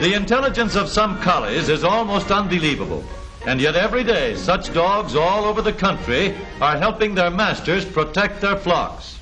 The intelligence of some collies is almost unbelievable, and yet every day such dogs all over the country are helping their masters protect their flocks.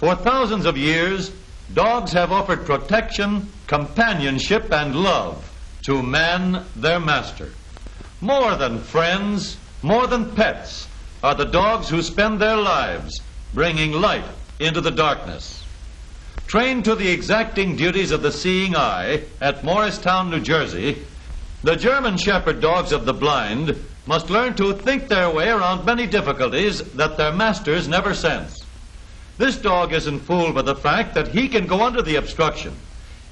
For thousands of years, dogs have offered protection, companionship, and love to man, their master. More than friends, more than pets, are the dogs who spend their lives bringing light into the darkness. Trained to the exacting duties of the seeing eye at Morristown, New Jersey, the German Shepherd dogs of the blind must learn to think their way around many difficulties that their masters never sense. This dog isn't fooled by the fact that he can go under the obstruction.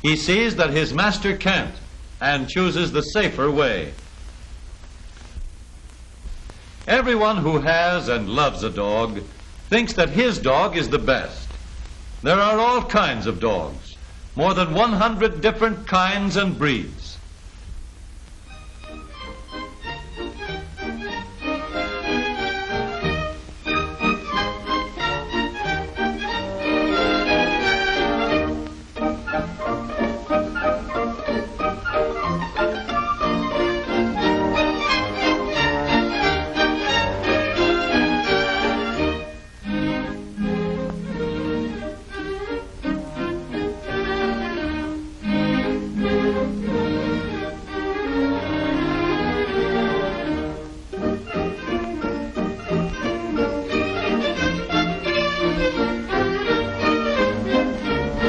He sees that his master can't and chooses the safer way. Everyone who has and loves a dog thinks that his dog is the best. There are all kinds of dogs, more than 100 different kinds and breeds.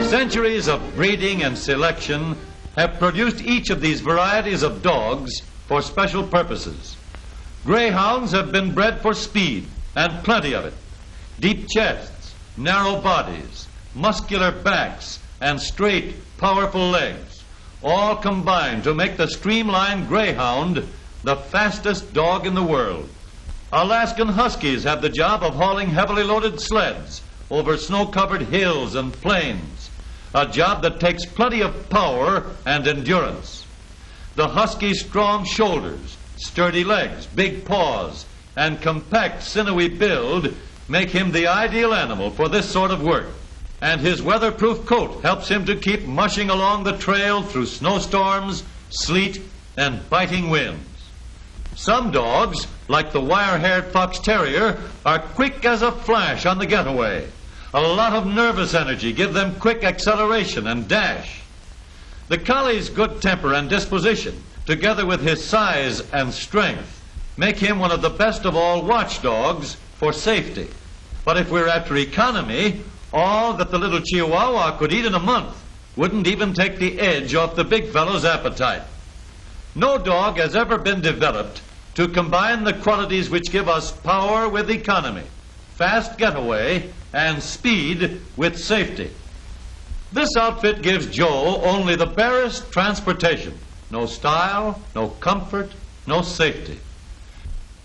Centuries of breeding and selection have produced each of these varieties of dogs for special purposes. Greyhounds have been bred for speed, and plenty of it. Deep chests, narrow bodies, muscular backs, and straight, powerful legs, all combine to make the streamlined greyhound the fastest dog in the world. Alaskan Huskies have the job of hauling heavily loaded sleds over snow-covered hills and plains, a job that takes plenty of power and endurance. The Husky's strong shoulders, sturdy legs, big paws, and compact, sinewy build make him the ideal animal for this sort of work. and his weatherproof coat helps him to keep mushing along the trail through snowstorms, sleet, and biting winds. Some dogs, like the wire-haired fox terrier, are quick as a flash on the getaway. A lot of nervous energy give them quick acceleration and dash. The collie's good temper and disposition, together with his size and strength, make him one of the best of all watchdogs for safety. But if we're after economy, all that the little Chihuahua could eat in a month wouldn't even take the edge off the big fellow's appetite. No dog has ever been developed to combine the qualities which give us power with economy, fast getaway, and speed with safety. This outfit gives Joe only the barest transportation. No style, no comfort, no safety.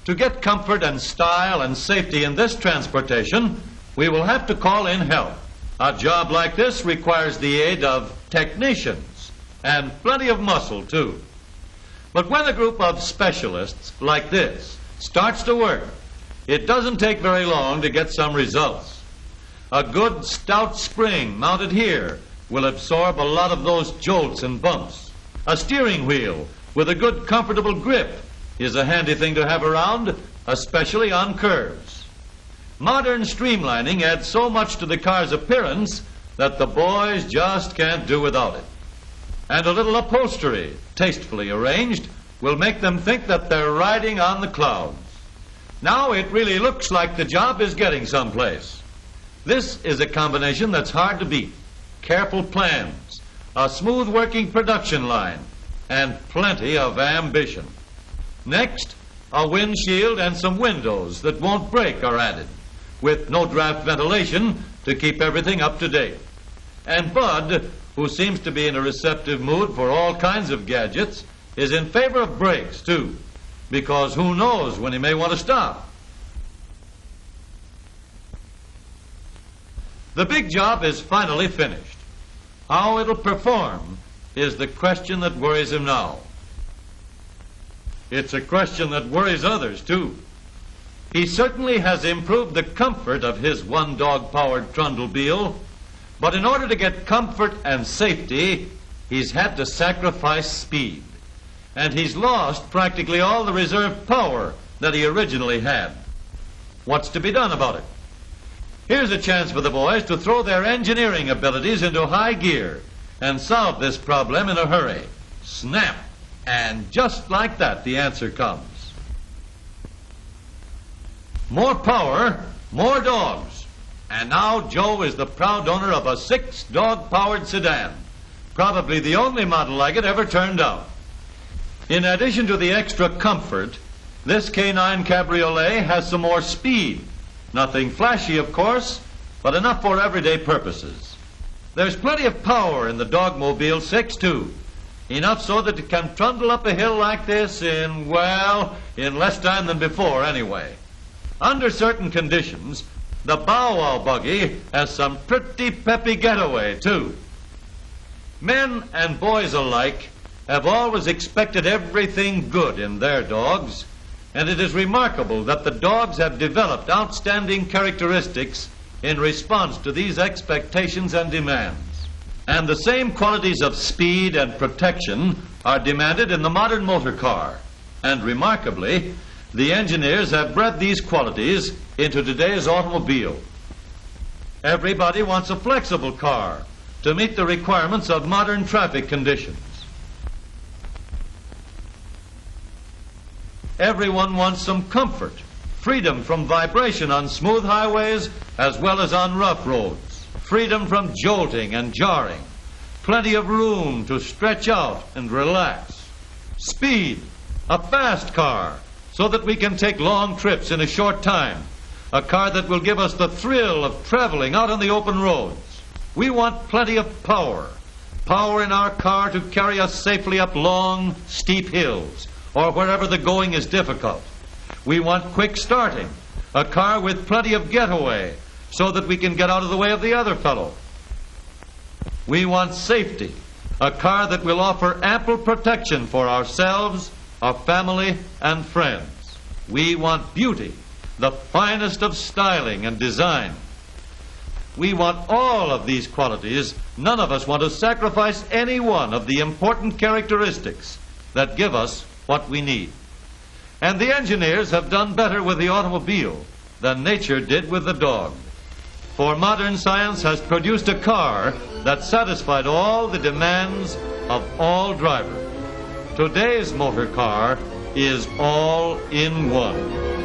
To get comfort and style and safety in this transportation, we will have to call in help. A job like this requires the aid of technicians and plenty of muscle, too. But when a group of specialists like this starts to work, it doesn't take very long to get some results. A good stout spring mounted here will absorb a lot of those jolts and bumps. A steering wheel with a good comfortable grip is a handy thing to have around, especially on curves. Modern streamlining adds so much to the car's appearance that the boys just can't do without it. And a little upholstery, tastefully arranged, will make them think that they're riding on the clouds. Now it really looks like the job is getting someplace. This is a combination that's hard to beat. Careful plans, a smooth working production line, and plenty of ambition. Next, a windshield and some windows that won't break are added, with no draft ventilation to keep everything up to date. And Bud, who seems to be in a receptive mood for all kinds of gadgets, is in favor of brakes, too, because who knows when he may want to stop. The big job is finally finished. How it'll perform is the question that worries him now. It's a question that worries others, too. He certainly has improved the comfort of his one-dog-powered Trundlebeel, but in order to get comfort and safety, he's had to sacrifice speed. And he's lost practically all the reserve power that he originally had. What's to be done about it? Here's a chance for the boys to throw their engineering abilities into high gear and solve this problem in a hurry. Snap! And just like that, the answer comes. More power, more dogs. And now Joe is the proud owner of a 6-dog-powered sedan, probably the only model like it ever turned out. In addition to the extra comfort, this canine cabriolet has some more speed. Nothing flashy, of course, but enough for everyday purposes. There's plenty of power in the Dogmobile 6, too. Enough so that it can trundle up a hill like this in less time than before, anyway. Under certain conditions, the Bow Wow buggy has some pretty peppy getaway, too. Men and boys alike have always expected everything good in their dogs, and it is remarkable that the dogs have developed outstanding characteristics in response to these expectations and demands. And the same qualities of speed and protection are demanded in the modern motor car. And remarkably, the engineers have bred these qualities into today's automobile. Everybody wants a flexible car to meet the requirements of modern traffic conditions. Everyone wants some comfort, freedom from vibration on smooth highways as well as on rough roads, freedom from jolting and jarring, plenty of room to stretch out and relax, speed, a fast car so that we can take long trips in a short time, a car that will give us the thrill of traveling out on the open roads. We want plenty of power, power in our car to carry us safely up long, steep hills, or wherever the going is difficult. We want quick starting, a car with plenty of getaway so that we can get out of the way of the other fellow. We want safety, a car that will offer ample protection for ourselves, our family, and friends. We want beauty, the finest of styling and design. We want all of these qualities. None of us want to sacrifice any one of the important characteristics that give us what we need. And the engineers have done better with the automobile than nature did with the dog. For modern science has produced a car that satisfied all the demands of all drivers. Today's motor car is all in one.